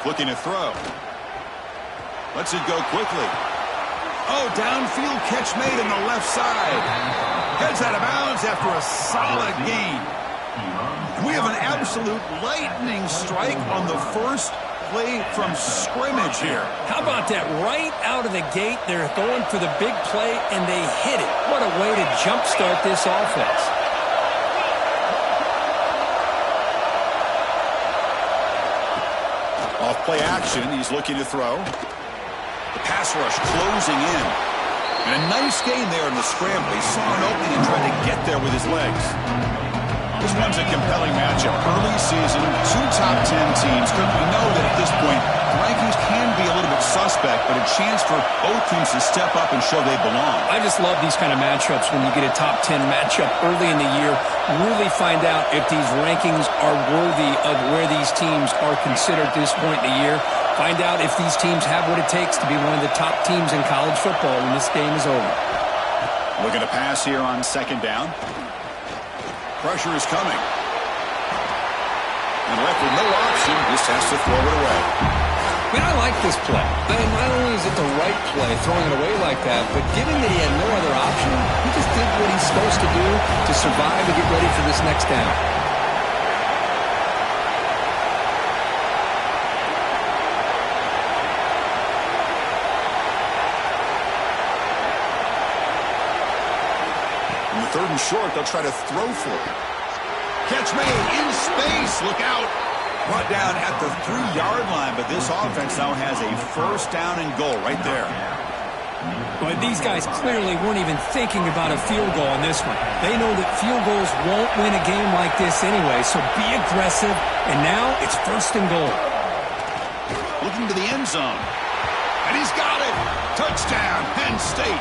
Looking to throw. Lets it go quickly. Oh, downfield catch made on the left side. Heads out of bounds after a solid gain. We have an absolute lightning strike on the first play from scrimmage here. How about that? Right out of the gate, they're going for the big play, and they hit it. What a way to jumpstart this offense. Off play action, he's looking to throw. The pass rush closing in. And a nice gain there in the scramble. He saw an opening and tried to get there with his legs. This one's a compelling matchup. Early season, two top 10 teams. We know that at this point, the rankings can be a little bit suspect, but a chance for both teams to step up and show they belong. I just love these kind of matchups when you get a top 10 matchup early in the year. Really find out if these rankings are worthy of where these teams are considered at this point in the year. Find out if these teams have what it takes to be one of the top teams in college football when this game is over. Looking to pass here on second down. Pressure is coming. And left with no option, just has to throw it away. I mean, I like this play. I mean, not only is it the right play, throwing it away like that, but given that he had no other option, he just did what he's supposed to do to survive and get ready for this next down. Third and short, they'll try to throw for it. Catch made in space. Look out. Brought down at the 3-yard line, but this offense now has a first down and goal right there. But these guys clearly weren't even thinking about a field goal on this one. They know that field goals won't win a game like this anyway, so be aggressive, and now it's first and goal. Looking to the end zone. And he's got it. Touchdown, Penn State.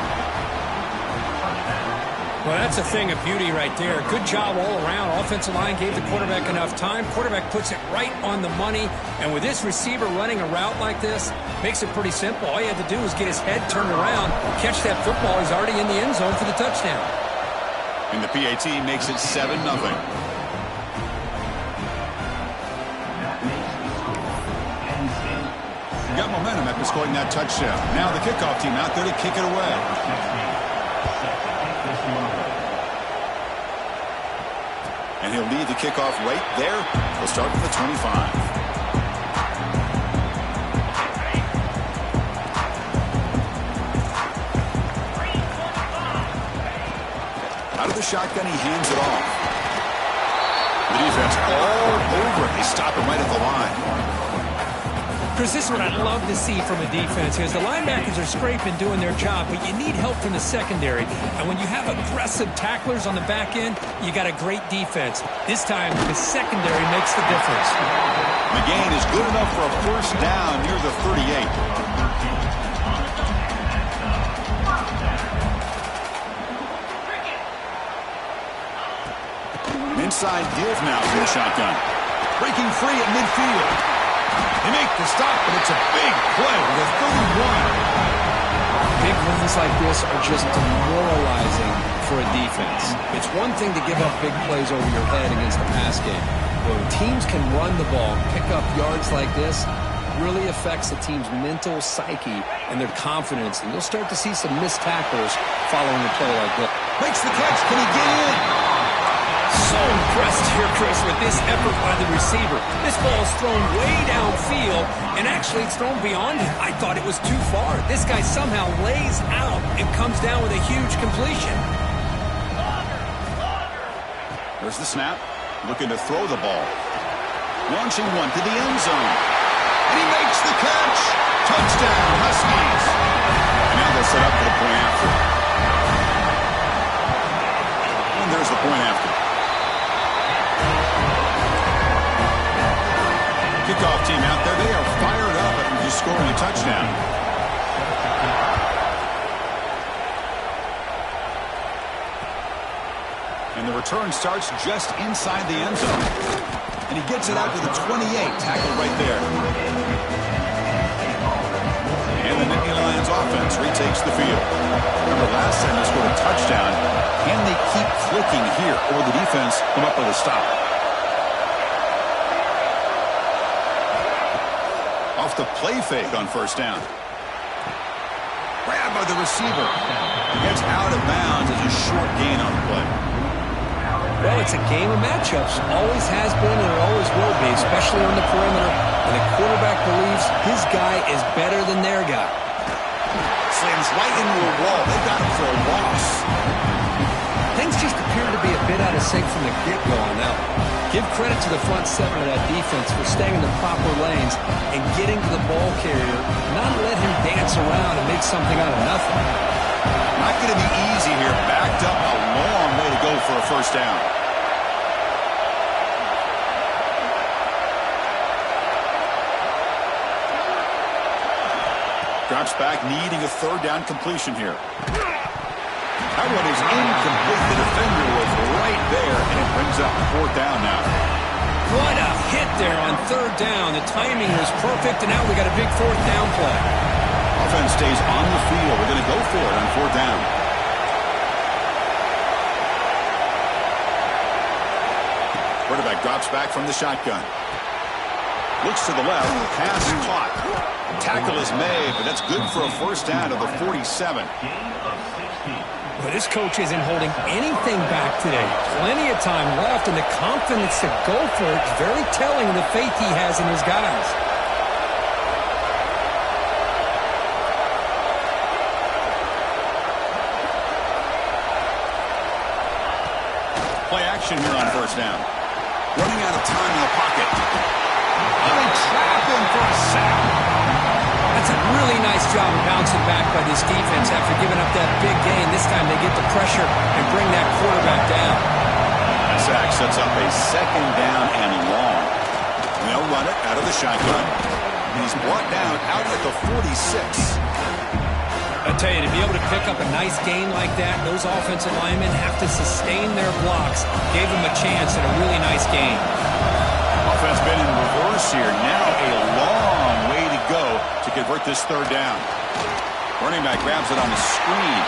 Well, that's a thing of beauty right there. Good job all around. Offensive line gave the quarterback enough time. Quarterback puts it right on the money. And with this receiver running a route like this, makes it pretty simple. All you had to do was get his head turned around, catch that football. He's already in the end zone for the touchdown. And the PAT makes it 7-0. Got momentum after scoring that touchdown. Now the kickoff team out there to kick it away. And he'll lead the kickoff right there. He'll start with the 25. Out of the shotgun, he hands it off. The defense all over it. They stop him right at the line. Chris, this is what I'd love to see from a defense is the linebackers are scraping, doing their job, but you need help from the secondary. And when you have aggressive tacklers on the back end, you got a great defense. This time, the secondary makes the difference. The gain is good enough for a first down near the 38. Inside give now for the shotgun. Breaking free at midfield. They make the stop, but it's a big play with a 31. Big runs like this are just demoralizing for a defense. It's one thing to give up big plays over your head against the pass game. But when teams can run the ball, pick up yards like this, really affects the team's mental psyche and their confidence. And you'll start to see some missed tackles following a play like this. Makes the catch. Can he get in? So impressed here, Chris, with this effort by the receiver. This ball is thrown way downfield, and actually it's thrown beyond him. I thought it was too far. This guy somehow lays out and comes down with a huge completion. There's the snap. Looking to throw the ball. Launching one to the end zone. And he makes the catch. Touchdown, Huskies. Now they'll set up for the point after. And there's the point after. Kickoff team out there, they are fired up after just scoring a touchdown. And the return starts just inside the end zone. And he gets it out to the 28, tackled right there. And the Nittany Lions offense retakes the field. Remember, last time they scored a touchdown. Can they keep clicking here, or the defense come up with a stop? play fake on first down. Grabbed by the receiver. Gets out of bounds as a short gain on the play. Well, it's a game of matchups. Always has been and it always will be, especially on the perimeter. And the quarterback believes his guy is better than their guy. Slams right into a wall. They got him for a loss. Things just appear to be a bit out of sync from the get-go on that one. Give credit to the front seven of that defense for staying in the proper lanes and getting to the ball carrier, not let him dance around and make something out of nothing. Not going to be easy here. Backed up, a long way to go for a first down. Drops back, needing a third down completion here. That one is incomplete. The defender was right there, and it brings up fourth down now. What a hit there on third down. The timing was perfect, and now we got a big fourth down play. Offense stays on the field. We're going to go for it on fourth down. Quarterback drops back from the shotgun. Looks to the left. Pass caught. Tackle is made, but that's good for a first down to the 47. But this coach isn't holding anything back today. Plenty of time left, and the confidence to go for it is very telling of the faith he has in his guys. Play action here on first down. Running out of time in the pocket. Oh, they trap him for a sack. That's a really nice job of bouncing back by this defense after giving up that big gain. This time they get the pressure and bring that quarterback down. That sack sets up a second down and long. They'll run it out of the shotgun. He's brought down out at the 46. I tell you, to be able to pick up a nice gain like that, those offensive linemen have to sustain their blocks. Gave them a chance at a really nice gain. Offense been in reverse here. Now a long way to go to convert this third down. Running back grabs it on the screen.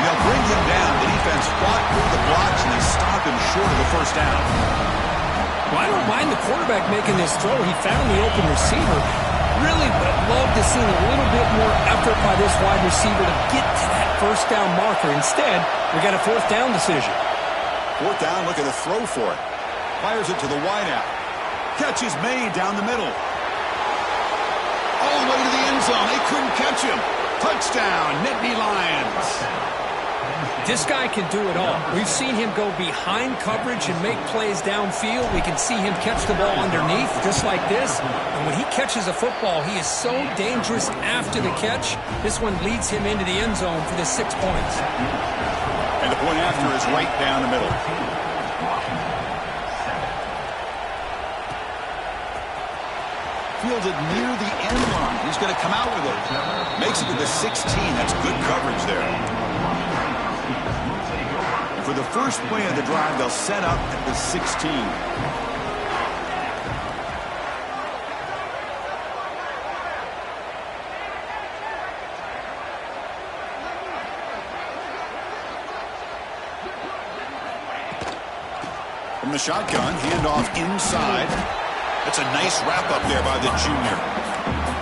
They'll bring him down. The defense fought through the blocks, and they stop him short of the first down. Well, I don't mind the quarterback making this throw. He found the open receiver. Really would have loved to see a little bit more effort by this wide receiver to get to that first down marker. Instead, we got a fourth down decision. Fourth down, look at the throw for it. Fires it to the wideout. Catch is made down the middle. All the way to the end zone. They couldn't catch him. Touchdown, Nittany Lions. This guy can do it all. We've seen him go behind coverage and make plays downfield. We can see him catch the ball underneath, just like this. And when he catches a football, he is so dangerous after the catch. This one leads him into the end zone for the 6 points. And the point after is right down the middle. Fielded near the end line. He's going to come out with it. Makes it to the 16. That's good coverage there. For the first play of the drive, they'll set up at the 16. From the shotgun, handoff inside. That's a nice wrap-up there by the junior.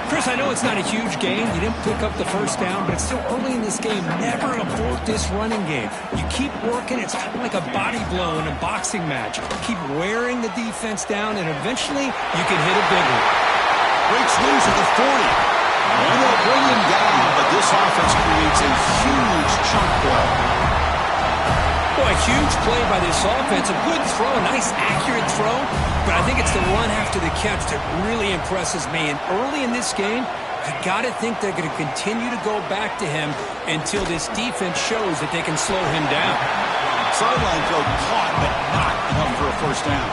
Chris, I know it's not a huge game. You didn't pick up the first down, but it's still early in this game. Never abort this running game. You keep working. It's kind of like a body blow in a boxing match. Keep wearing the defense down, and eventually you can hit a big one. Breaks loose at the 40. And they'll bring him down, but this offense creates a huge chunk play. Boy, a huge play by this offense. A good throw, a nice accurate throw. But I think it's the run after the catch that really impresses me. And early in this game, you got to think they're going to continue to go back to him until this defense shows that they can slow him down. Sideline throw caught, but not enough for a first down.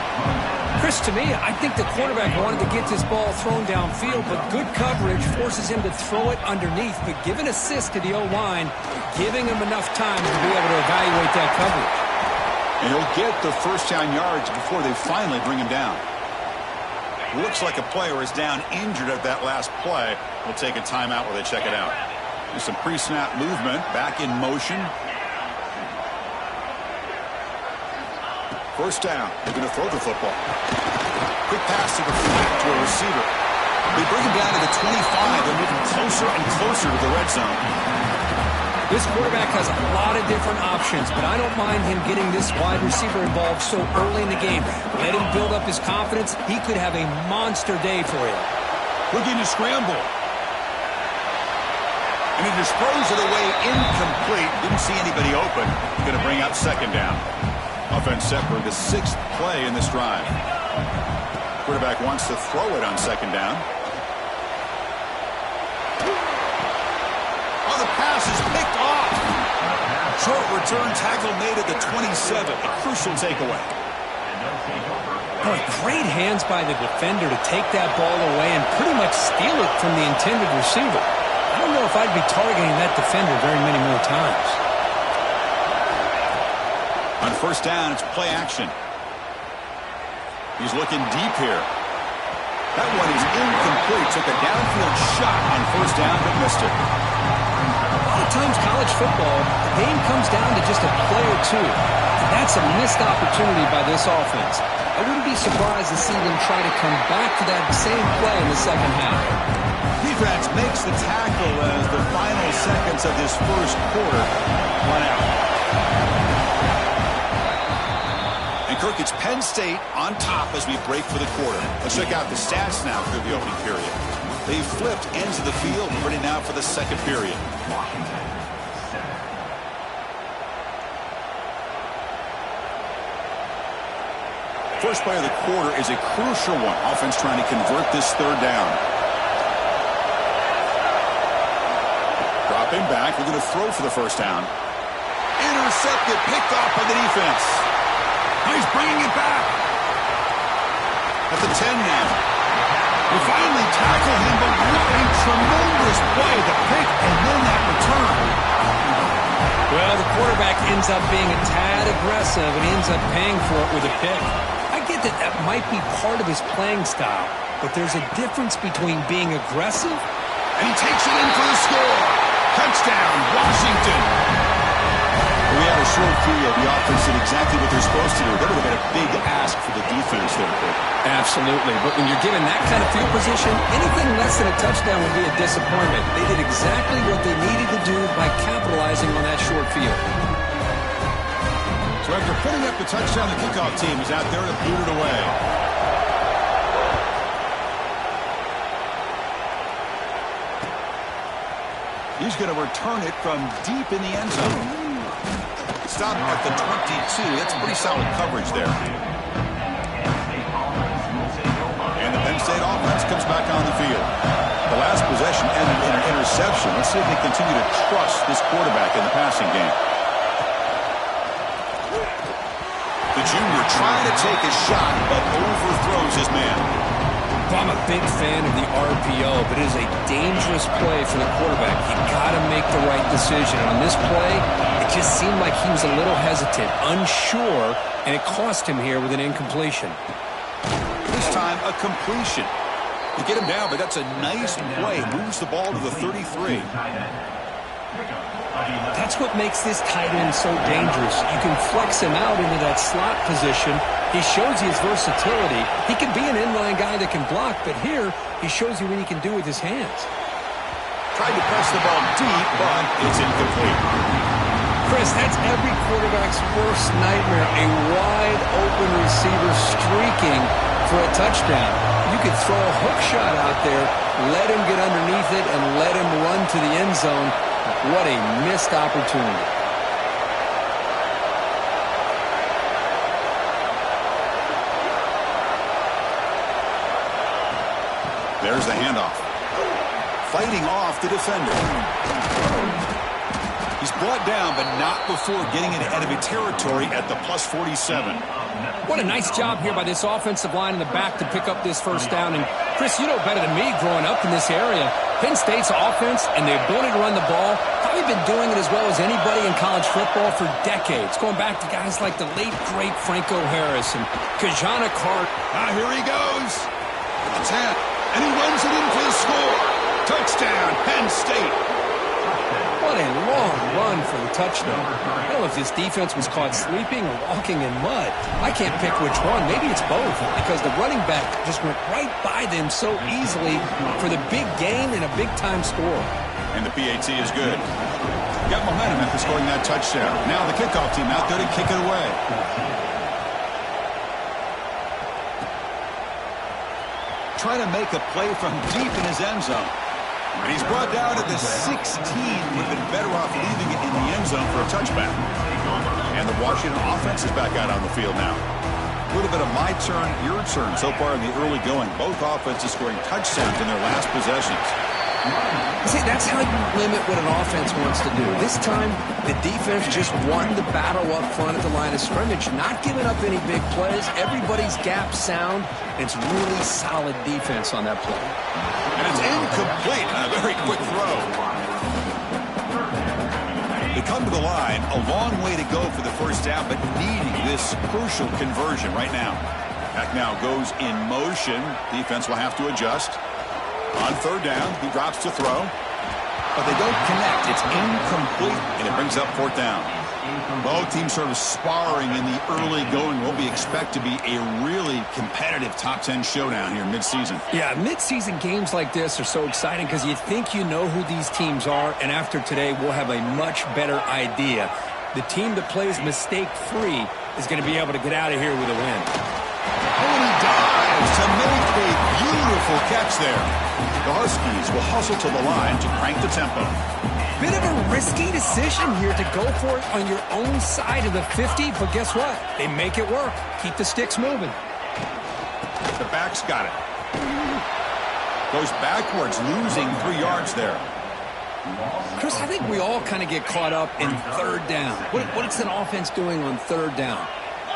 Chris, to me, I think the quarterback wanted to get this ball thrown downfield, but good coverage forces him to throw it underneath. But give an assist to the O-line, giving him enough time to be able to evaluate that coverage. And he'll get the first down yards before they finally bring him down. Looks like a player is down injured at that last play. We'll take a timeout while they check it out. There's some pre-snap movement, back in motion. First down, they're going to throw the football. Quick pass to the flat to a receiver. They bring him down to the 25. They're moving closer and closer to the red zone. This quarterback has a lot of different options, but I don't mind him getting this wide receiver involved so early in the game. Let him build up his confidence. He could have a monster day for you. Looking to scramble. And he just throws it away incomplete. Didn't see anybody open. Going to bring up second down. Offense set for the 6th play in this drive. Quarterback wants to throw it on second down. Oh, the pass is picked off. Short return tackle made at the 27. A crucial takeaway. Boy, great hands by the defender to take that ball away and pretty much steal it from the intended receiver. I don't know if I'd be targeting that defender very many more times. On first down, it's play action. He's looking deep here. That one is incomplete. Took a downfield shot on first down, but missed it. A lot of times college football, the game comes down to just a play or two. And that's a missed opportunity by this offense. I wouldn't be surprised to see them try to come back to that same play in the second half. Defense makes the tackle as the final seconds of this first quarter run out. And Kirk, it's Penn State on top as we break for the quarter. Let's check out the stats now through the opening period. They flipped ends of the field, ready now for the second period. First play of the quarter is a crucial one. Offense trying to convert this third down. Dropping back. We're going to throw for the first down. Intercepted, picked off by the defense. He's bringing it back. At the 10 now. They finally tackle him, but what a tremendous play. The pick and then that return. Well, the quarterback ends up being a tad aggressive and ends up paying for it with a pick. I get that that might be part of his playing style, but there's a difference between being aggressive. And he takes it in for the score. Touchdown, Washington. We had a short field. The offense did exactly what they're supposed to do. That would have been a big ask for the defense there. Absolutely. But when you're given that kind of field position, anything less than a touchdown would be a disappointment. They did exactly what they needed to do by capitalizing on that short field. So after putting up the touchdown, the kickoff team is out there to boot it away. He's going to return it from deep in the end zone. Stop at the 22. That's pretty solid coverage there. And the Penn State offense comes back on the field. The last possession ended in an interception. Let's see if they continue to trust this quarterback in the passing game. The junior trying to take a shot, but overthrows his man. I'm a big fan of the RPO, but it is a dangerous play for the quarterback. You got to make the right decision. On this play, it just seemed like he was a little hesitant, unsure, and it cost him here with an incompletion. This time, a completion. You get him down, but that's a nice play. Moves the ball to the 33. That's what makes this tight end so dangerous. You can flex him out into that slot position. He shows you his versatility. He can be an inline guy that can block, but here he shows you what he can do with his hands. Tried to press the ball deep, but it's incomplete. Chris, that's every quarterback's worst nightmare, a wide-open receiver streaking for a touchdown. You could throw a hook shot out there, let him get underneath it, and let him run to the end zone. What a missed opportunity. There's the handoff. Fighting off the defender. He's brought down, but not before getting into enemy territory at the plus 47. What a nice job here by this offensive line in the back to pick up this first down. And, Chris, you know better than me growing up in this area. Penn State's offense and the ability to run the ball, probably been doing it as well as anybody in college football for decades, going back to guys like the late, great Franco Harris and Kajana Cart. Here he goes. The 10. And he runs it in for the score. Touchdown, Penn State. What a long run for the touchdown. I don't know if this defense was caught sleeping or walking in mud. I can't pick which one. Maybe it's both, because the running back just went right by them so easily for the big gain and a big-time score. And the PAT is good. Got momentum after scoring that touchdown. Now the kickoff team out there to kick it away. Trying to make a play from deep in his end zone. And he's brought down at the 16. Would have been better off leaving it in the end zone for a touchback. And the Washington offense is back out on the field now. A little bit of my turn, your turn so far in the early going. Both offenses scoring touchdowns in their last possessions. See, that's how you limit what an offense wants to do. This time, the defense just won the battle up front at the line of scrimmage, not giving up any big plays. Everybody's gap sound. It's really solid defense on that play. And it's incomplete on a very quick throw. They come to the line, a long way to go for the first down, but needing this crucial conversion right now. Back now goes in motion. Defense will have to adjust. On third down, he drops to throw. But they don't connect. It's incomplete, and it brings up fourth down. Both teams sort of sparring in the early going. What we expect to be a really competitive top 10 showdown here mid-season. Yeah, mid-season games like this are so exciting because you think you know who these teams are, and after today, we'll have a much better idea. The team that plays mistake-free is going to be able to get out of here with a win. And he dives to make a beautiful catch there. The Huskies will hustle to the line to crank the tempo. Bit of a risky decision here to go for it on your own side of the 50, but guess what? They make it work. Keep the sticks moving. The back's got it. Goes backwards, losing 3 yards there. Chris, I think we all kind of get caught up in third down. What's an offense doing on third down?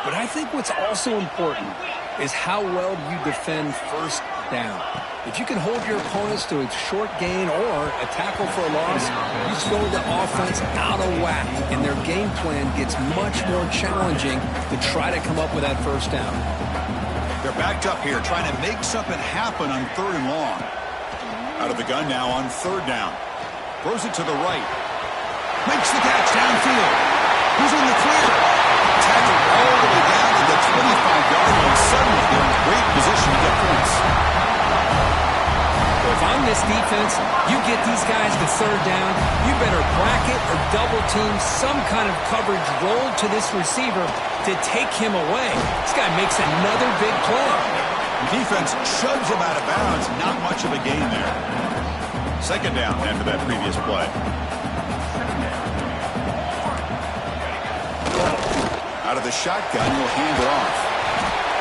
But I think what's also important is how well you defend first down. If you can hold your opponents to a short gain or a tackle for a loss, you throw the offense out of whack, and their game plan gets much more challenging to try to come up with that first down. They're backed up here, trying to make something happen on third and long. Out of the gun now on third down. Throws it to the right. Makes the catch downfield. Who's in the clear? Tackled all the way down to the 25-yard line. Suddenly they're in great position to get points. If I'm this defense, you get these guys to third down, you better bracket or double team some kind of coverage roll to this receiver to take him away. This guy makes another big play. The defense shoves him out of bounds. Not much of a gain there. Second down after that previous play. Out of the shotgun, he'll hand it off.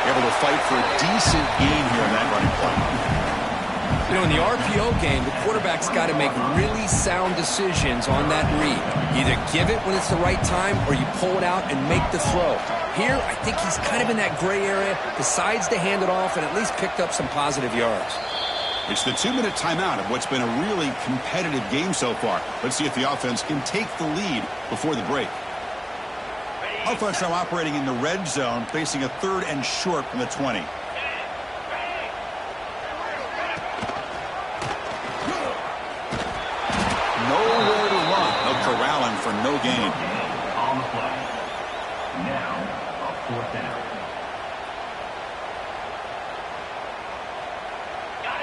Able to fight for a decent gain here in that running play. You know, in the RPO game, the quarterback's got to make really sound decisions on that read. Either give it when it's the right time or you pull it out and make the throw. Here, I think he's kind of in that gray area, decides to hand it off and at least picked up some positive yards. It's the 2-minute timeout of what's been a really competitive game so far. Let's see if the offense can take the lead before the break. Offense now operating in the red zone, facing a third and short from the 20. Nowhere to run. They'll corral him for no gain. On the play. Now, a fourth down.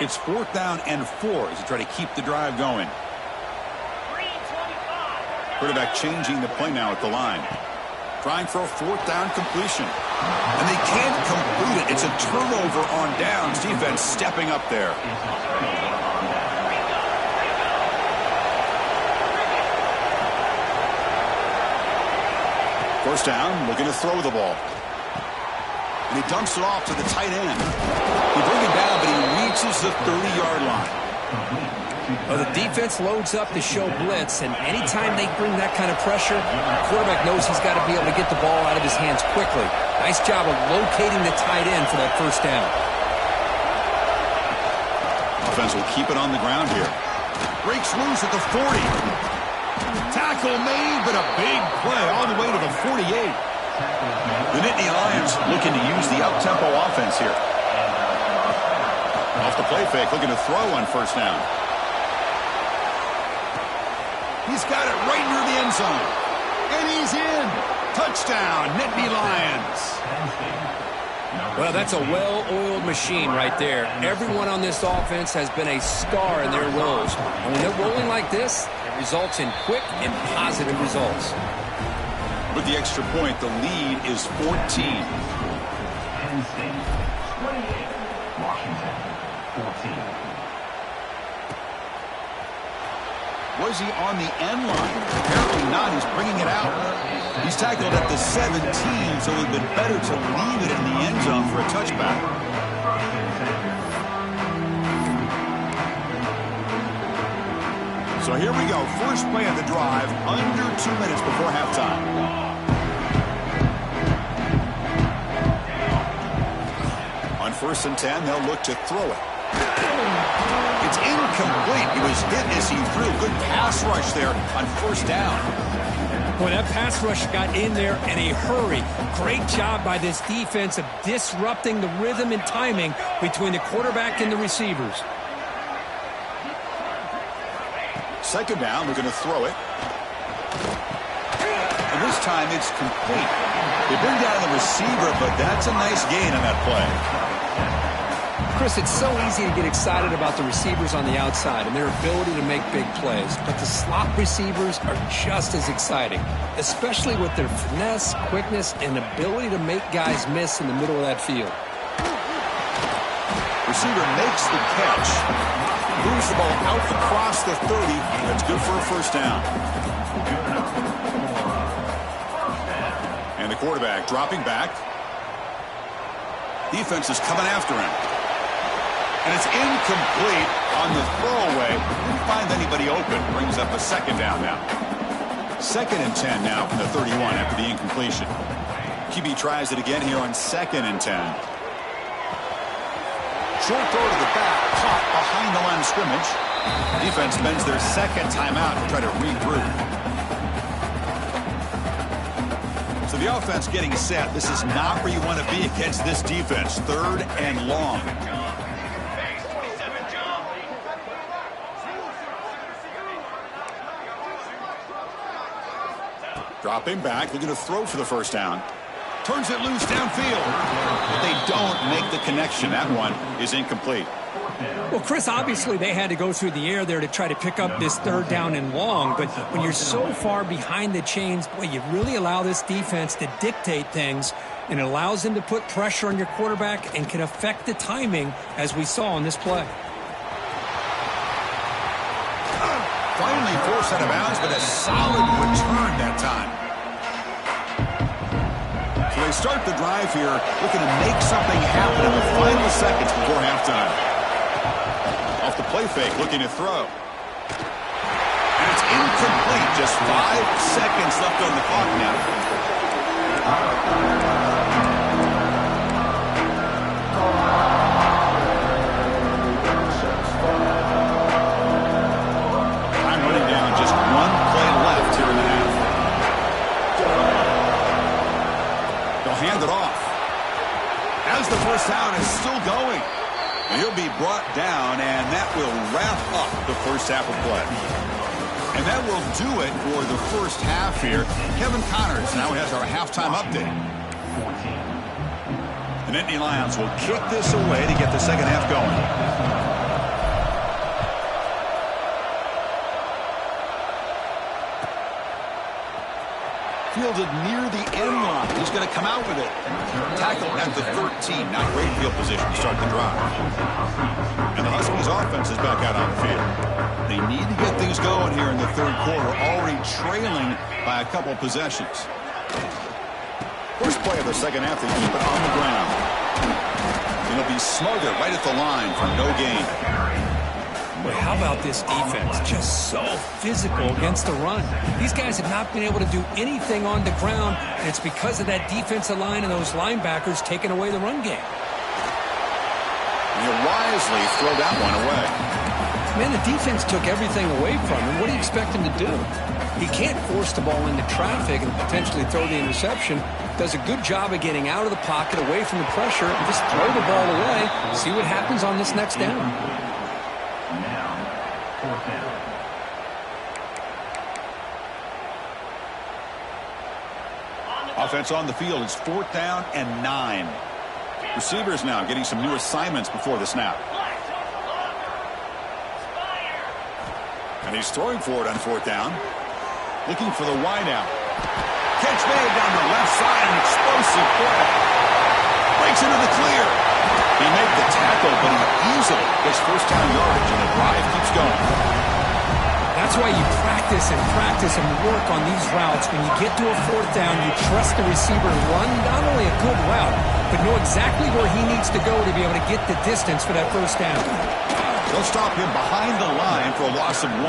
It's fourth down and 4 as they try to keep the drive going. Quarterback changing the play now at the line. Trying for a fourth down completion. And they can't complete it. It's a turnover on downs. Defense stepping up there. First down, looking to throw the ball. And he dumps it off to the tight end. He brings it down, but he reaches the 30-yard line. Well, the defense loads up to show blitz, and anytime they bring that kind of pressure, the quarterback knows he's got to be able to get the ball out of his hands quickly. Nice job of locating the tight end for that first down. Offense will keep it on the ground here. Breaks loose at the 40. Tackle made, but a big play all the way to the 48. The Nittany Lions looking to use the up-tempo offense here. Off the play fake, looking to throw on first down. He's got it right near the end zone. And he's in. Touchdown, Nittany Lions. Well, that's a well-oiled machine right there. Everyone on this offense has been a star in their roles. And when they're rolling like this, it results in quick and positive results. With the extra point, the lead is 14. Penn State 28, Washington 14. Was he on the end line? Apparently not. He's bringing it out. He's tackled at the 17, so it would have been better to leave it in the end zone for a touchback. So here we go. First play of the drive, under 2 minutes before halftime. On 1st and 10, they'll look to throw it. It's incomplete. He was hit as he threw. Good pass rush there on 1st down. Boy, that pass rush got in there in a hurry. Great job by this defense of disrupting the rhythm and timing between the quarterback and the receivers. 2nd down, they're going to throw it. And this time it's complete. They bring down the receiver, but that's a nice gain on that play. Chris, it's so easy to get excited about the receivers on the outside and their ability to make big plays, but the slot receivers are just as exciting, especially with their finesse, quickness, and ability to make guys miss in the middle of that field. Receiver makes the catch, moves the ball out across the 30. That's good for a 1st down. And the quarterback dropping back. Defense is coming after him. And it's incomplete on the throwaway. Didn't find anybody open. Brings up a 2nd down now. 2nd and 10 now from the 31 after the incompletion. QB tries it again here on 2nd and 10. Short throw to the back, caught behind the line of scrimmage. Defense spends their 2nd timeout to try to regroup. So the offense getting set. This is not where you want to be against this defense. 3rd and long. Dropping back, looking to throw for the 1st down. Turns it loose downfield. They don't make the connection. That one is incomplete. Well, Chris, obviously they had to go through the air there to try to pick up this 3rd down and long, but when you're so far behind the chains, boy, you really allow this defense to dictate things, and it allows them to put pressure on your quarterback and can affect the timing, as we saw on this play. Finally forced out of bounds, but a solid return that time. So they start the drive here, looking to make something happen in the final seconds before halftime. Off the play fake, looking to throw. And it's incomplete. Just 5 seconds left on the clock now. Hand it off. As the 1st down is still going. And he'll be brought down, and that will wrap up the 1st half of play. And that will do it for the 1st half here. Kevin Connors now has our halftime update. The Nittany Lions will kick this away to get the 2nd half going. Fielded near the end line. He's going to come out with it. Tackled at the 13. Not great field position to start the drive. And the Huskies offense is back out on the field. They need to get things going here in the 3rd quarter, already trailing by a couple possessions. First play of the 2nd half, they keep it on the ground. It'll be smothered right at the line for no gain. But how about this defense? Just so physical against the run. These guys have not been able to do anything on the ground, and it's because of that defensive line and those linebackers taking away the run game. You wisely throw that one away. Man, the defense took everything away from him. What do you expect him to do? He can't force the ball into traffic and potentially throw the interception. Does a good job of getting out of the pocket, away from the pressure, and just throw the ball away. See what happens on this next down. Offense on the field. It's 4th down and 9. Receivers now getting some new assignments before the snap. And he's throwing for it on 4th down. Looking for the wideout. Catch made down the left side. An explosive play. Breaks into the clear. He made the tackle, but he easily gets first down yardage, and the drive keeps going. That's why you practice and work on these routes. When you get to a 4th down, you trust the receiver to run not only a good route, but know exactly where he needs to go to be able to get the distance for that first down. They'll stop him behind the line for a loss of 1.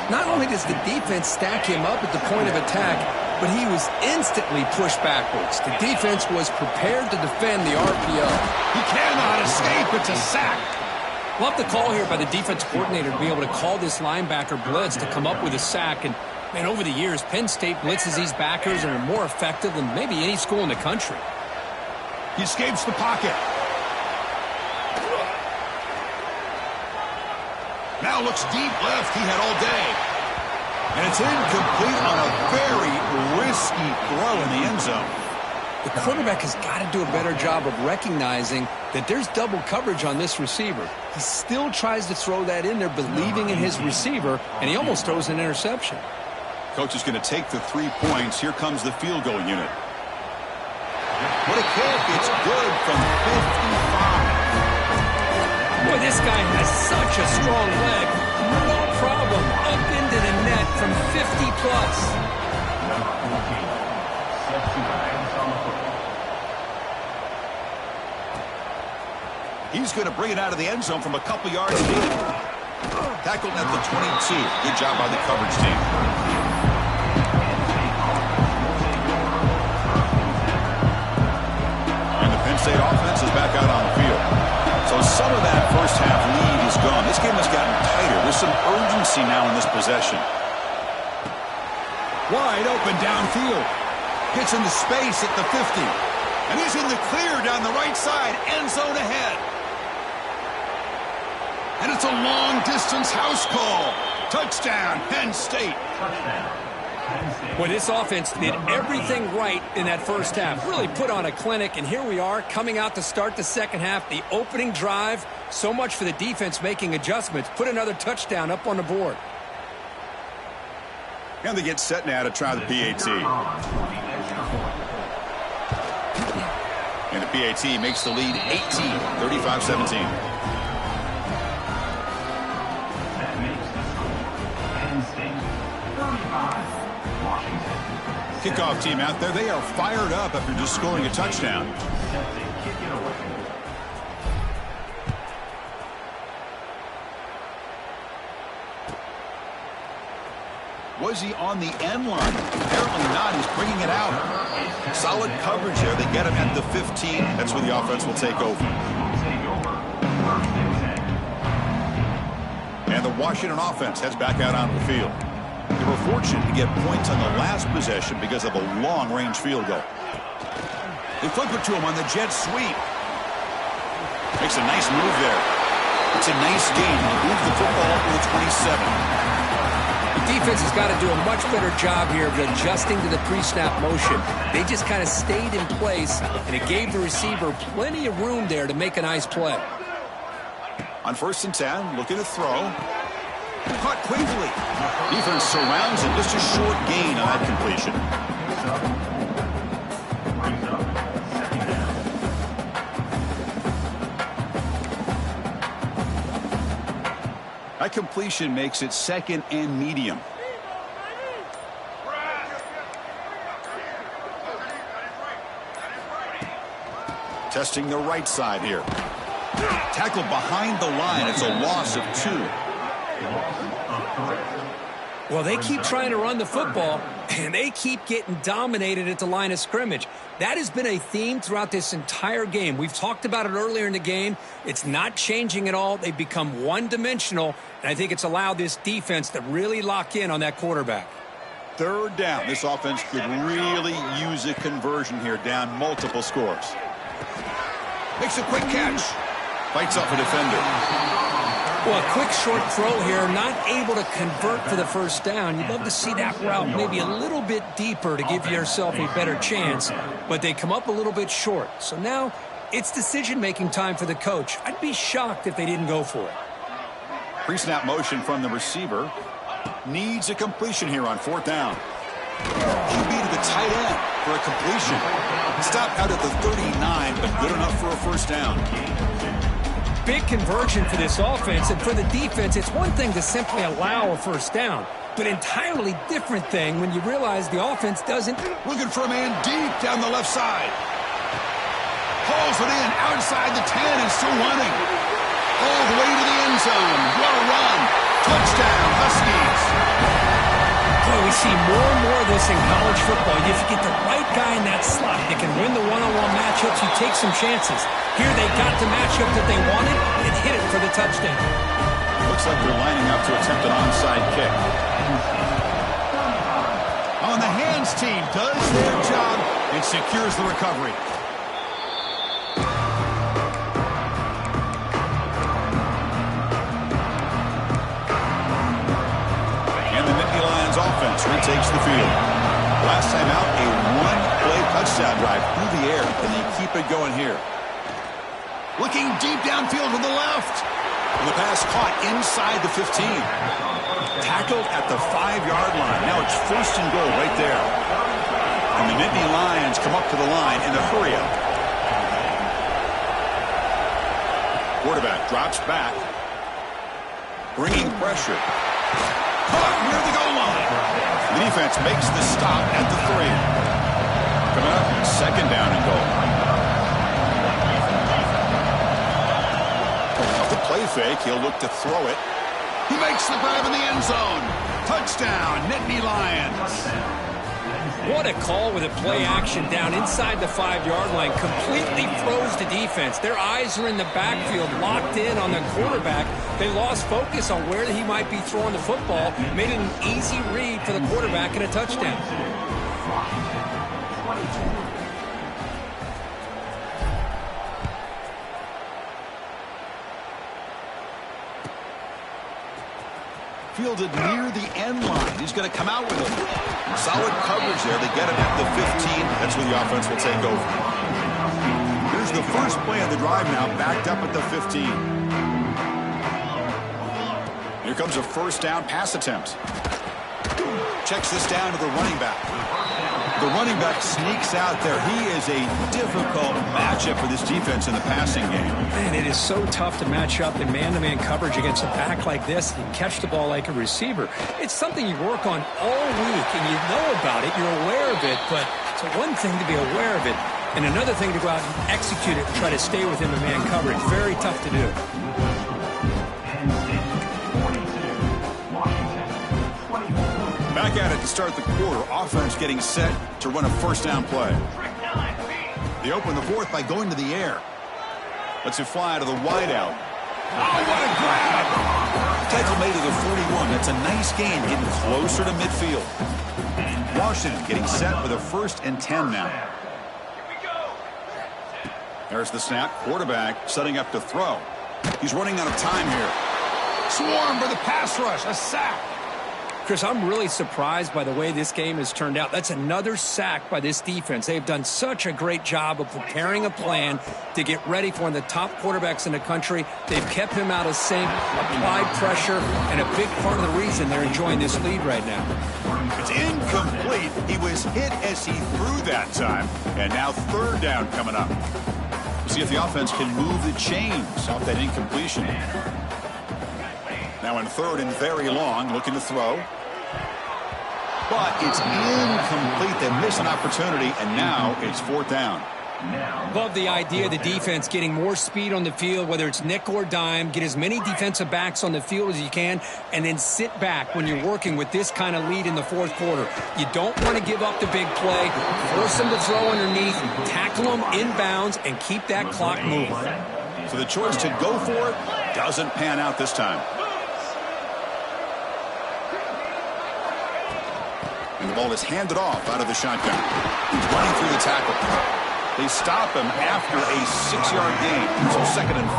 Not only does the defense stack him up at the point of attack, but he was instantly pushed backwards. The defense was prepared to defend the RPO. He cannot escape. It's a sack. Love the call here by the defense coordinator to be able to call this linebacker blitz to come up with a sack. And over the years, Penn State blitzes these backers and are more effective than maybe any school in the country. He escapes the pocket. Now looks deep left. He had all day. And it's incomplete on a very risky throw in the end zone. The quarterback has got to do a better job of recognizing that there's double coverage on this receiver. He still tries to throw that in there, believing in his receiver, and he almost throws an interception. Coach is going to take the 3 points. Here comes the field goal unit. What a kick. It's good from 55. Boy, this guy has such a strong leg. No problem. Up into the net from 50 plus. He's going to bring it out of the end zone from a couple yards deep. Tackled at the 22. Good job by the coverage team. And the Penn State offense is back out on the field. So some of that first half lead is gone. This game has gotten tighter. There's some urgency now in this possession. Wide open downfield. Gets into space at the 50. And he's in the clear down the right side. End zone ahead. And it's a long-distance house call. Touchdown, Penn State. Well, this offense did everything right in that first half. Really put on a clinic, and here we are coming out to start the second half. The opening drive, so much for the defense making adjustments. Put another touchdown up on the board. And they get set now to try the PAT. And the PAT makes the lead 18, 35-17. Kickoff team out there. They are fired up after just scoring a touchdown. Was he on the end line? Apparently not. He's bringing it out. Solid coverage there. They get him at the 15. That's where the offense will take over. And the Washington offense heads back out onto the field. They were fortunate to get points on the last possession because of a long-range field goal. They flip it to him on the jet sweep. Makes a nice move there. It's a nice game. They move the football to the 27. The defense has got to do a much better job here of adjusting to the pre-snap motion. They just kind of stayed in place, and it gave the receiver plenty of room there to make a nice play. On 1st and 10, looking to throw. Caught quickly. Defense surrounds him. Just a short gain on that completion. That completion makes it 2nd and medium. Testing the right side here. Tackled behind the line. It's a loss of 2. Well, they keep trying to run the football, and they keep getting dominated at the line of scrimmage. That has been a theme throughout this entire game. We've talked about it earlier in the game. It's not changing at all. They've become one-dimensional, and I think it's allowed this defense to really lock in on that quarterback. 3rd down. This offense could really use a conversion here, down multiple scores. Makes a quick catch. Fights off a defender. Well, a quick short throw here, not able to convert for the first down. You'd love to see that route maybe a little bit deeper to give yourself a better chance, but they come up a little bit short. So now it's decision-making time for the coach. I'd be shocked if they didn't go for it. Pre-snap motion from the receiver. Needs a completion here on 4th down. QB to the tight end for a completion. Stopped out at the 39, but good enough for a first down. Big conversion for this offense, and for the defense, it's one thing to simply allow a first down, but entirely different thing when you realize the offense doesn't. Looking for a man deep down the left side. Hauls it in outside the 10 and still running. All the way to the end zone. What a run. Touchdown, Huskies. Boy, we see more and more of this in college football. If you get the right guy in that slot that can win the one-on-one matchups, you take some chances. Here they got the matchup that they wanted and hit it for the touchdown. Looks like they're lining up to attempt an onside kick. On the hands team does their job and secures the recovery. Offense retakes the field. Last time out, a one-play touchdown drive through the air. Can they keep it going here? Looking deep downfield to the left. And the pass caught inside the 15. Tackled at the 5-yard line. Now it's 1st and goal right there. And the Nittany Lions come up to the line in a hurry-up. Quarterback drops back. Bringing pressure. Caught near the goal line. The defense makes the stop at the 3. Coming up, 2nd down and goal. Off the play fake, he'll look to throw it. He makes the grab in the end zone. Touchdown, Nittany Lions. What a call with a play action down inside the 5-yard line. Completely froze the defense. Their eyes are in the backfield, locked in on the quarterback. They lost focus on where he might be throwing the football. Made it an easy read for the quarterback and a touchdown. Fielded near the end line. He's going to come out with it. Solid coverage there. They get him at the 15. That's where the offense will take over. Here's the first play of the drive now, backed up at the 15. Here comes a first down pass attempt. Checks this down to the running back. The running back sneaks out there. He is a difficult matchup for this defense in the passing game. Man, it is so tough to match up in man-to-man coverage against a back like this and catch the ball like a receiver. It's something you work on all week, and you know about it. You're aware of it, but it's one thing to be aware of it, and another thing to go out and execute it and try to stay within the man coverage. Very tough to do. Back at it to start the quarter. Offense getting set to run a first down play. They open the 4th by going to the air. Lets it fly to the wideout. Oh, what a grab! Tackle made to the 41. That's a nice gain, getting closer to midfield. Washington getting set with a 1st and 10 now. There's the snap. Quarterback setting up to throw. He's running out of time here. Swarm for the pass rush. A sack. Chris, I'm really surprised by the way this game has turned out. That's another sack by this defense. They've done such a great job of preparing a plan to get ready for one of the top quarterbacks in the country. They've kept him out of sync, applied pressure, and a big part of the reason they're enjoying this lead right now. It's incomplete. He was hit as he threw that time, and now 3rd down coming up. We'll see if the offense can move the chains off that incompletion. Now in 3rd and very long, looking to throw. But it's incomplete. They miss an opportunity, and now it's 4th down. Love the idea of the defense getting more speed on the field, whether it's nickel or dime. Get as many defensive backs on the field as you can, and then sit back when you're working with this kind of lead in the 4th quarter. You don't want to give up the big play. Force them to throw underneath, tackle them inbounds, and keep that clock moving. So the choice to go for it doesn't pan out this time. And the ball is handed off out of the shotgun. He's running through the tackle. They stop him after a 6-yard gain. So 2nd and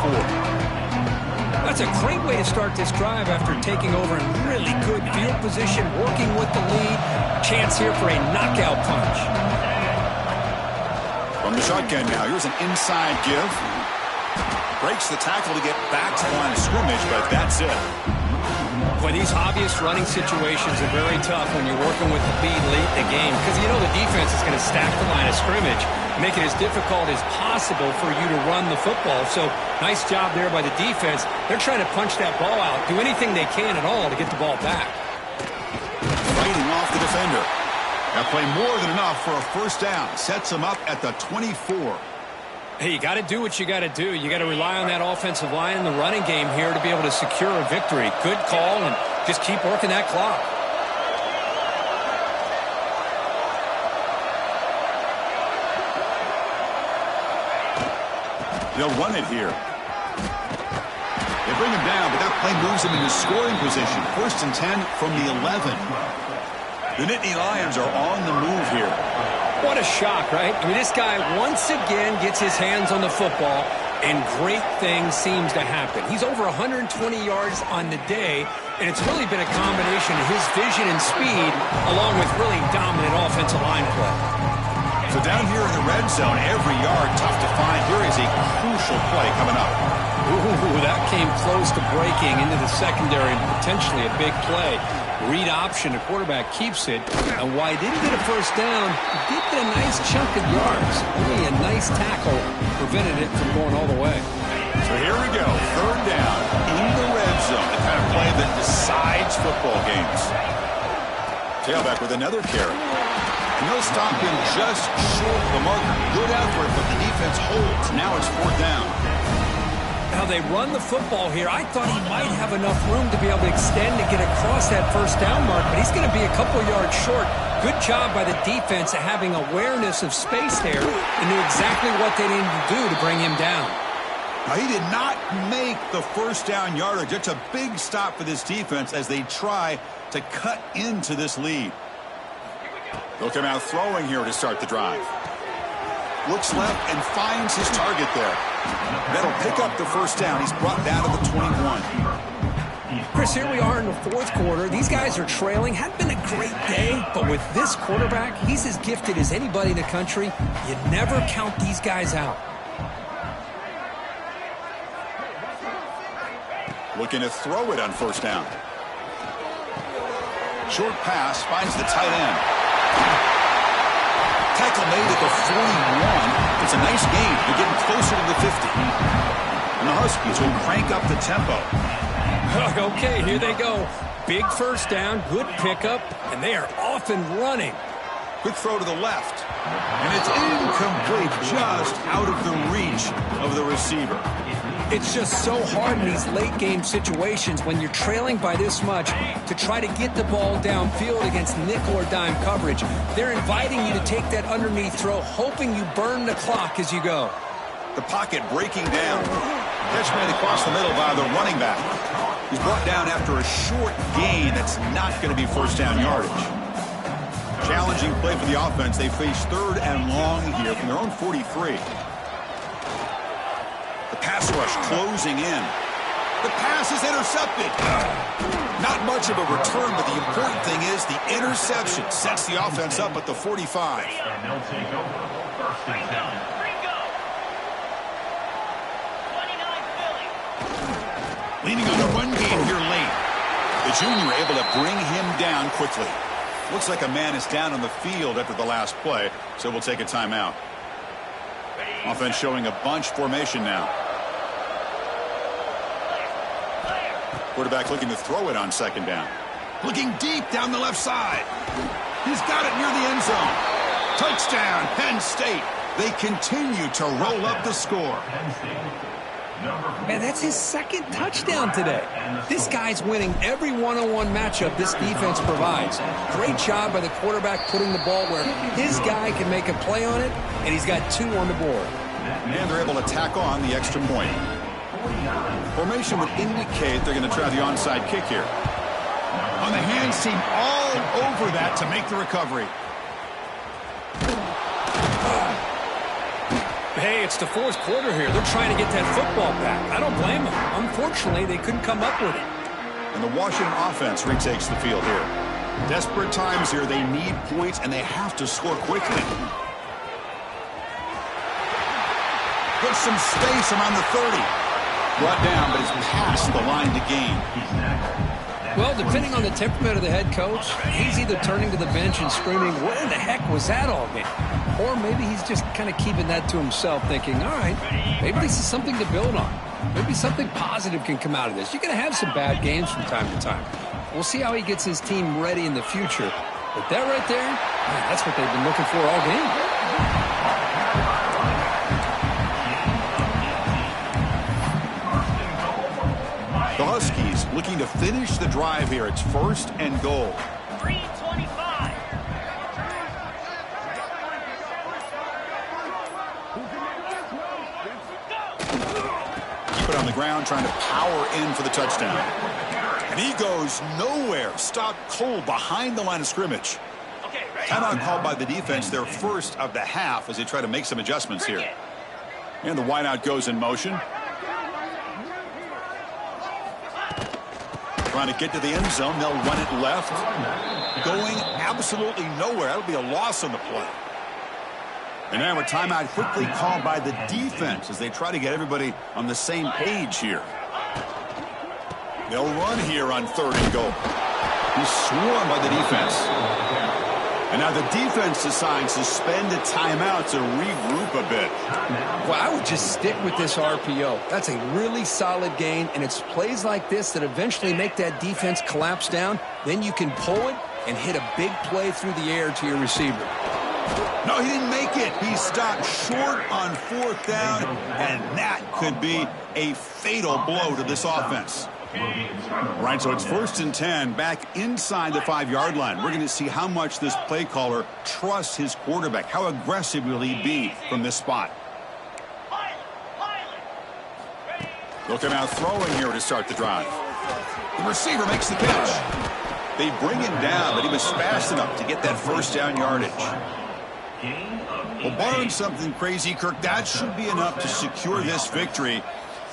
4. That's a great way to start this drive after taking over in really good field position, working with the lead. Chance here for a knockout punch. From the shotgun now, here's an inside give. Breaks the tackle to get back to the line of scrimmage, but that's it. Boy, these obvious running situations are very tough when you're working with the lead late in the game because you know the defense is going to stack the line of scrimmage, make it as difficult as possible for you to run the football. So nice job there by the defense. They're trying to punch that ball out, do anything they can at all to get the ball back. Fighting off the defender. That play more than enough for a first down. Sets them up at the 24. Hey, you got to do what you got to do. You got to rely on that offensive line in the running game here to be able to secure a victory. Good call, and just keep working that clock. They'll run it here. They bring him down, but that play moves him into scoring position. 1st and 10 from the 11. The Nittany Lions are on the move here. What a shock, right? I mean, this guy once again gets his hands on the football, and great things seems to happen. He's over 120 yards on the day, and it's really been a combination of his vision and speed along with really dominant offensive line play. So down here in the red zone, every yard tough to find. Here is a crucial play coming up. Ooh, that came close to breaking into the secondary and potentially a big play. Read option, the quarterback keeps it. And while he didn't get a first down, he did get a nice chunk of yards. Only a nice tackle prevented it from going all the way. So here we go, 3rd down in the red zone. The kind of play that decides football games. Tailback with another carry. And they'll stop him just short of the marker. Good effort, but the defense holds. Now it's 4th down. Now they run the football here. I thought he might have enough room to be able to extend and get across that first down mark, but he's going to be a couple yards short. Good job by the defense of having awareness of space there and knew exactly what they needed to do to bring him down. Now, he did not make the first down yardage. It's a big stop for this defense as they try to cut into this lead. They'll come out throwing here to start the drive. Looks left and finds his target there. That'll pick up the first down. He's brought down to the 21. Chris, here we are in the 4th quarter. These guys are trailing. Hadn't been a great day, but with this quarterback, he's as gifted as anybody in the country. You never count these guys out. Looking to throw it on first down. Short pass finds the tight end. Tackle made at the 41. It's a nice gain. They're getting closer to the 50. And the Huskies will crank up the tempo. Okay, here they go. Big first down, good pickup, and they are off and running. Quick throw to the left. And it's incomplete, just out of the reach of the receiver. It's just so hard in these late-game situations when you're trailing by this much to try to get the ball downfield against nickel or dime coverage. They're inviting you to take that underneath throw, hoping you burn the clock as you go. The pocket breaking down. Catch made across the middle by the running back. He's brought down after a short gain that's not going to be first down yardage. Challenging play for the offense. They face 3rd and long here from their own 43. Pass rush closing in. The pass is intercepted. Not much of a return, but the important thing is the interception sets the offense up at the 45. And they'll take over 1st and 10. Leaning on the run game here late. The junior able to bring him down quickly. Looks like a man is down on the field after the last play, so we'll take a timeout. Offense showing a bunch formation now. Quarterback looking to throw it on 2nd down. Looking deep down the left side. He's got it near the end zone. Touchdown, Penn State. They continue to roll up the score. Man, that's his 2nd touchdown today. This guy's winning every one-on-one matchup this defense provides. Great job by the quarterback putting the ball where his guy can make a play on it, and he's got 2 on the board. And they're able to tack on the extra point. Formation would indicate they're going to try the onside kick here. On the hands team all over that to make the recovery. Hey, it's the fourth quarter here. They're trying to get that football back. I don't blame them. Unfortunately, they couldn't come up with it. And the Washington offense retakes the field here. Desperate times here. They need points, and they have to score quickly. Gets some space around the 30. Brought down, but it's past the line to gain. Well, depending on the temperament of the head coach, he's either turning to the bench and screaming, where the heck was that all game? Or maybe he's just kind of keeping that to himself, thinking, all right, maybe this is something to build on. Maybe something positive can come out of this. You're going to have some bad games from time to time. We'll see how he gets his team ready in the future. But that right there, man, that's what they've been looking for all game. The Huskies looking to finish the drive here. It's 1st and goal. 3:25. Keep it on the ground, trying to power in for the touchdown. And he goes nowhere. Stopped cold behind the line of scrimmage. Timeout called by the defense, their first of the half, as they try to make some adjustments here. And the wideout goes in motion. Trying to get to the end zone. They'll run it left. Going absolutely nowhere. That'll be a loss on the play. And now a timeout quickly called by the defense as they try to get everybody on the same page here. They'll run here on 3rd and goal. He's swarmed by the defense. And now the defense decides to spend a timeout to regroup a bit. Well, I would just stick with this RPO. That's a really solid gain, and it's plays like this that eventually make that defense collapse down. Then you can pull it and hit a big play through the air to your receiver. No, he didn't make it. He stopped short on 4th down, and that could be a fatal blow to this offense. Right, so it's 1st and 10, back inside the 5-yard line. We're going to see how much this play caller trusts his quarterback. How aggressive will he be from this spot? Looking out throwing here to start the drive. The receiver makes the catch. They bring him down, but he was fast enough to get that 1st down yardage. Well, barring something crazy, Kirk, that should be enough to secure this victory.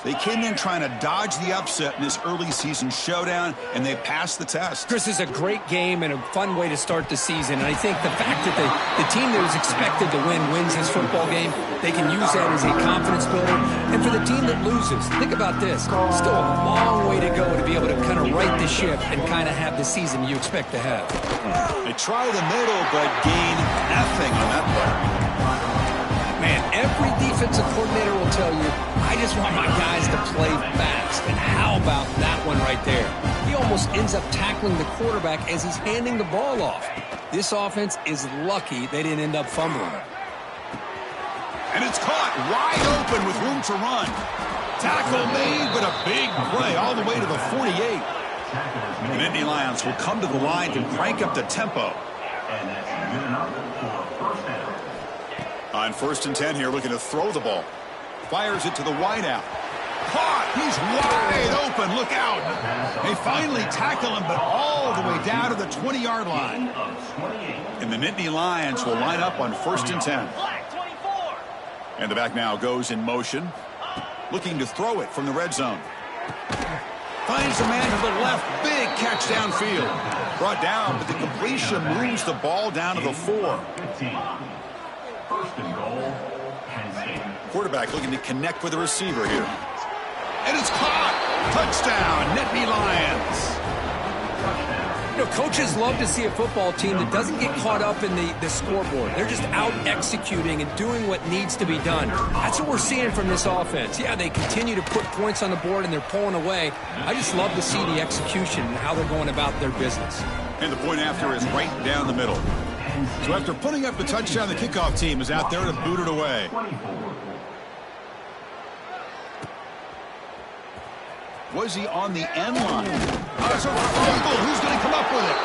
They came in trying to dodge the upset in this early season showdown, and they passed the test. Chris, is a great game and a fun way to start the season. And I think the fact that the team that was expected to win wins this football game, they can use that as a confidence builder. And for the team that loses, think about this. Still a long way to go to be able to kind of right the ship and kind of have the season you expect to have. They try the middle, but gain nothing on that play. Man, every defensive coordinator will tell you, I just want my guys to play fast. And how about that one right there? He almost ends up tackling the quarterback as he's handing the ball off. This offense is lucky they didn't end up fumbling. And it's caught wide open with room to run. Tackle made, but a big play all the way to the 48. And Indy Lions will come to the line to crank up the tempo. And that's good enough for a 1st down. On 1st and 10 here, looking to throw the ball. Fires it to the wideout. Caught! He's wide open. Look out. They finally tackle him, but all the way down to the 20-yard line. And the Nittany Lions will line up on 1st and 10. And the back now goes in motion. Looking to throw it from the red zone. Finds a man to the left. Big catch downfield. Brought down, but the completion moves the ball down to the 4. 1st and goal, Penn State. Quarterback looking to connect with the receiver here. And it's caught. Touchdown, Nittany Lions. You know, coaches love to see a football team that doesn't get caught up in the scoreboard. They're just out executing and doing what needs to be done. That's what we're seeing from this offense. Yeah, they continue to put points on the board and they're pulling away. I just love to see the execution and how they're going about their business. And the point after is right down the middle. So after putting up the touchdown, the kickoff team is out there to boot it away. Was he on the end line? Oh, it's a fumble. Who's going to come up with it?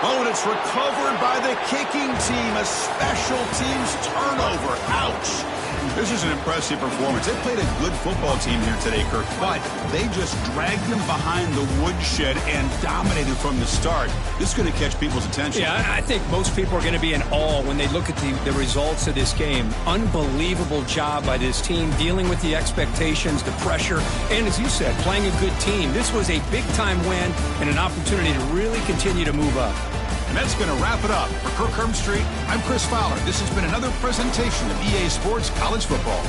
Oh, and it's recovered by the kicking team. A special teams turnover. Ouch. This is an impressive performance. They played a good football team here today, Kirk, but they just dragged them behind the woodshed and dominated from the start. This is going to catch people's attention. Yeah, I think most people are going to be in awe when they look at the results of this game. Unbelievable job by this team, dealing with the expectations, the pressure, and as you said, playing a good team. This was a big-time win and an opportunity to really continue to move up. And that's going to wrap it up. For Kirk Herbstreit, I'm Chris Fowler. This has been another presentation of EA Sports College Football.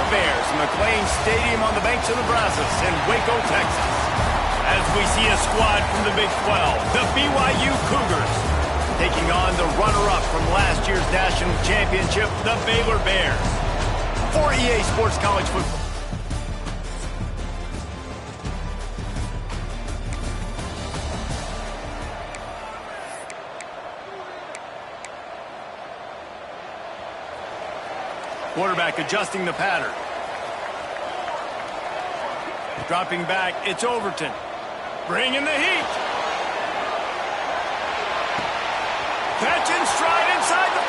Bears, McLean Stadium on the banks of the Brazos in Waco, Texas. As we see a squad from the Big 12, the BYU Cougars, taking on the runner-up from last year's national championship, the Baylor Bears. For EA Sports College Football. Quarterback adjusting the pattern. Dropping back, it's Overton. Bringing the heat. Catch and stride inside the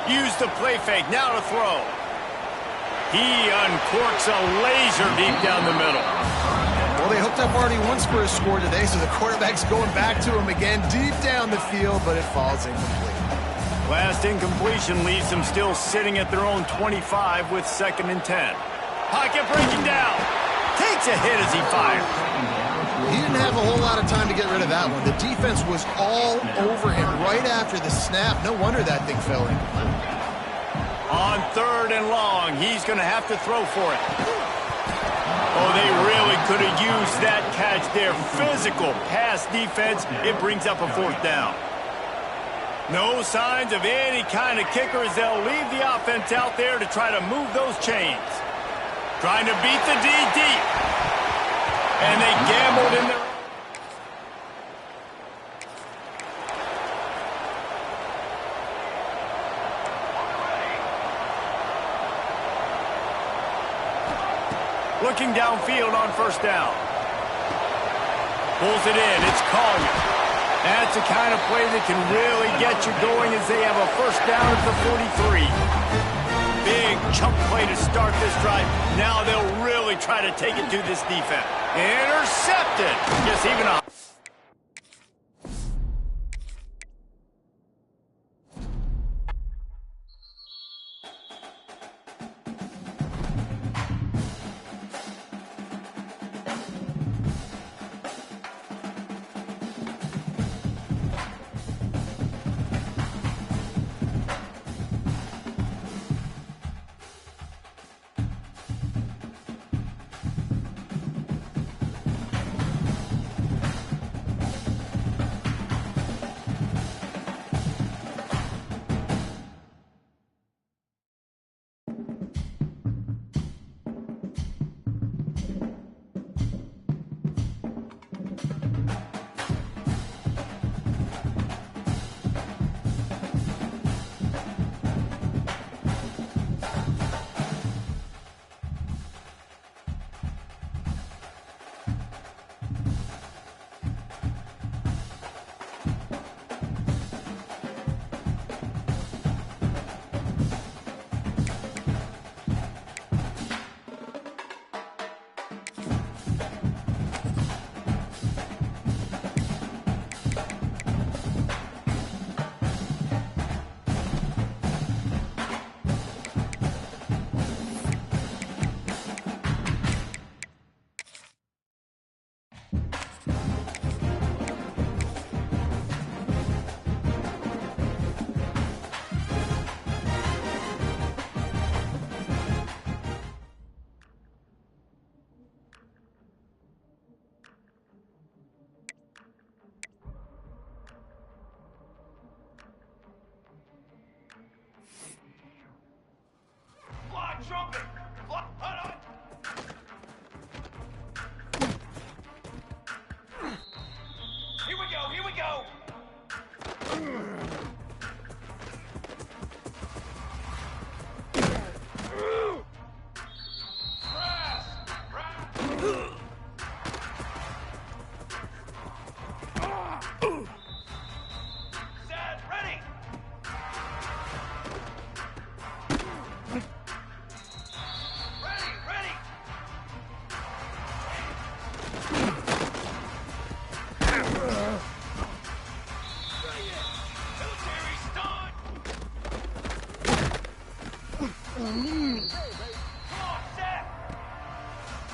15. Use the play fake, now to throw. He uncorks a laser deep down the middle. Well, they hooked up already once for a score today, so the quarterback's going back to him again deep down the field, but it falls incomplete. Last incompletion leaves them still sitting at their own 25 with 2nd and 10. Pocket breaking down. Takes a hit as he fires. He didn't have a whole lot of time to get rid of that one. The defense was all over him right after the snap. No wonder that thing fell in. On 3rd and long, he's going to have to throw for it. Oh, they really could have used that catch there. Physical pass defense. It brings up a 4th down. No signs of any kind of kicker as they'll leave the offense out there to try to move those chains. Trying to beat the D deep. And they gambled in their... Looking downfield on 1st down. Pulls it in. It's Collier. That's the kind of play that can really get you going as they have a 1st down at the 43. Big chunk play to start this drive. Now they'll really try to take it to this defense. Intercepted. Just even a... Trumpet! Hold on! Here we go! Here we go! Set! Ready!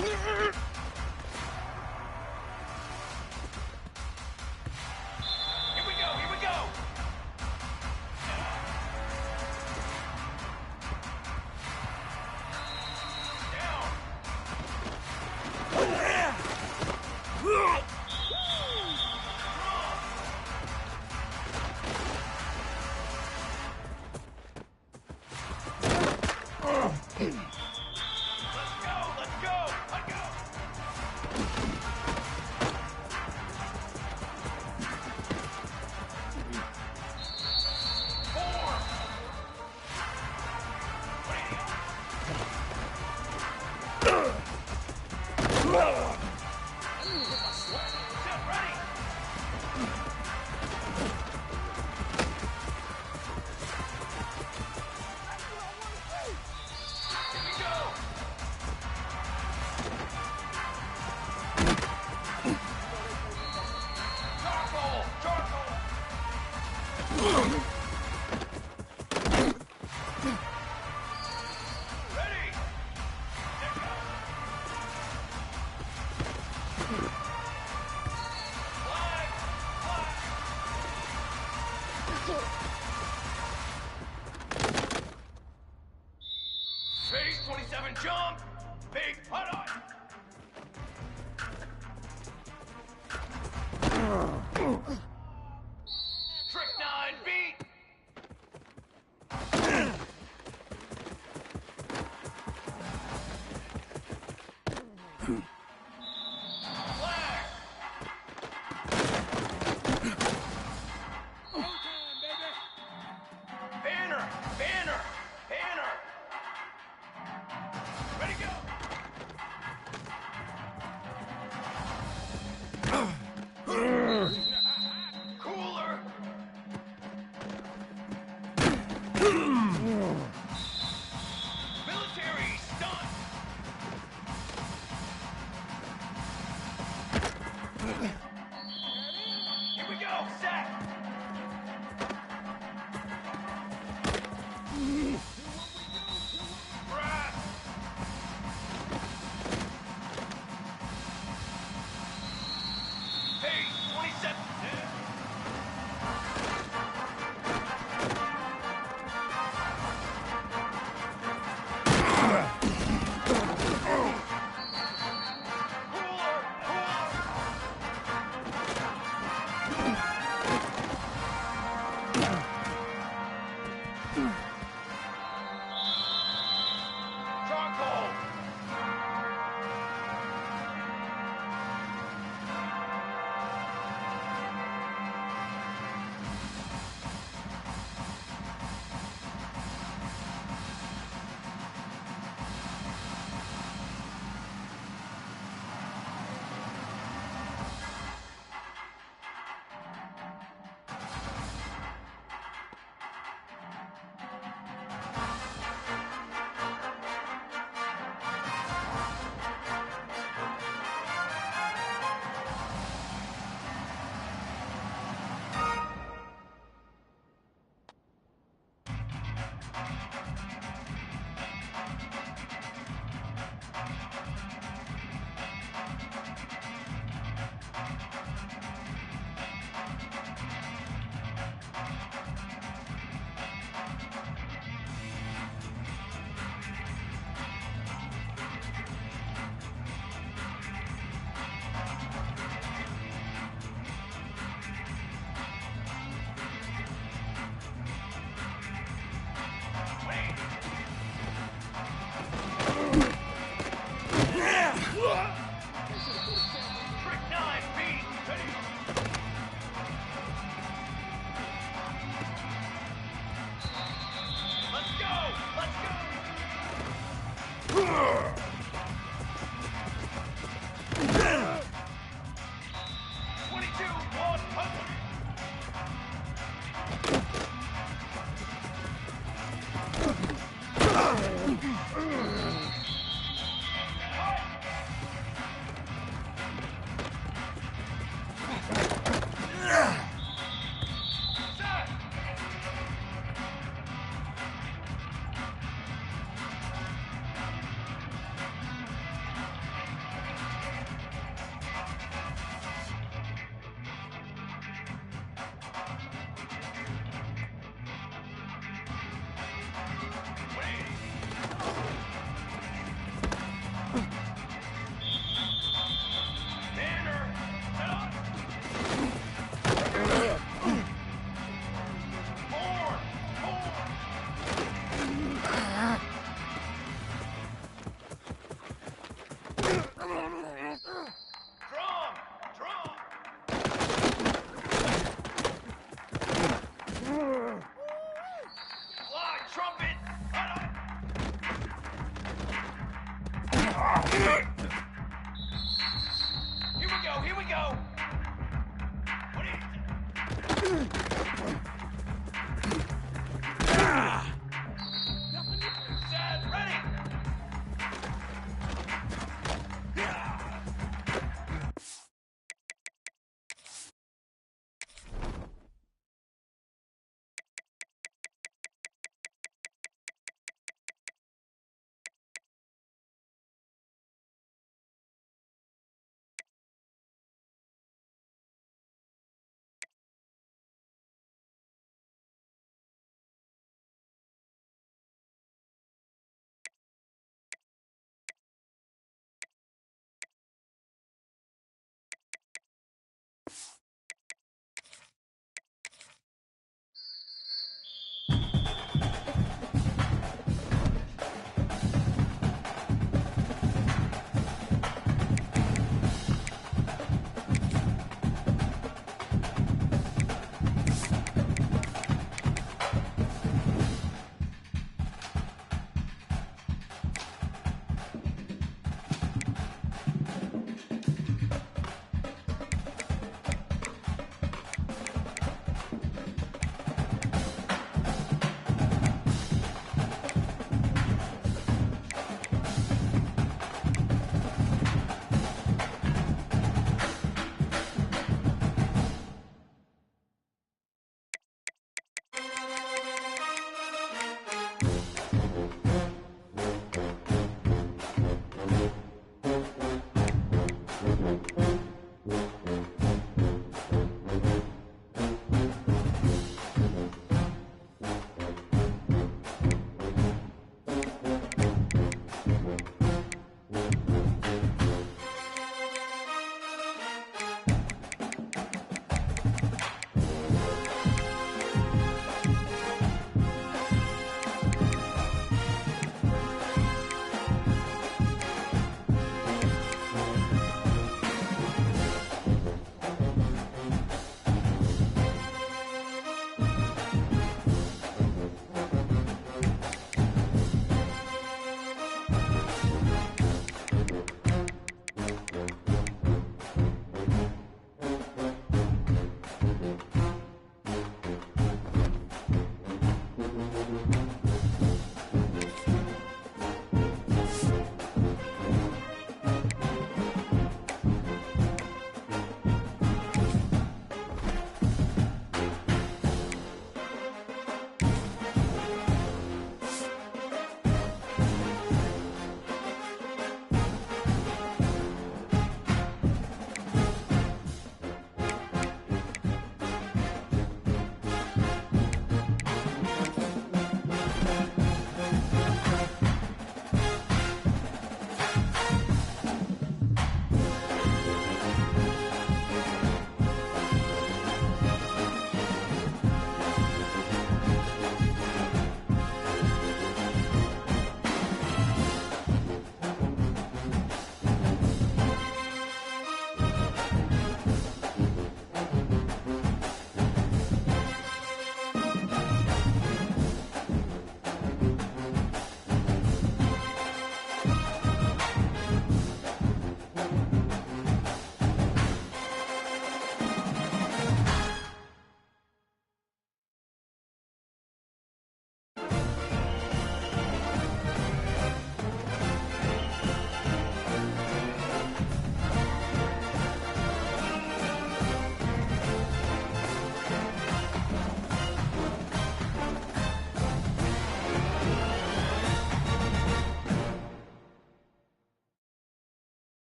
Here we go, here we go. Phase 27 jump. Big hot on. Trick 9 beat. Flag. Banner. Banner. Banner. Ready, go! Cooler! Military stunt! Here we go, set! Breath! Hey, 27. Charcoal.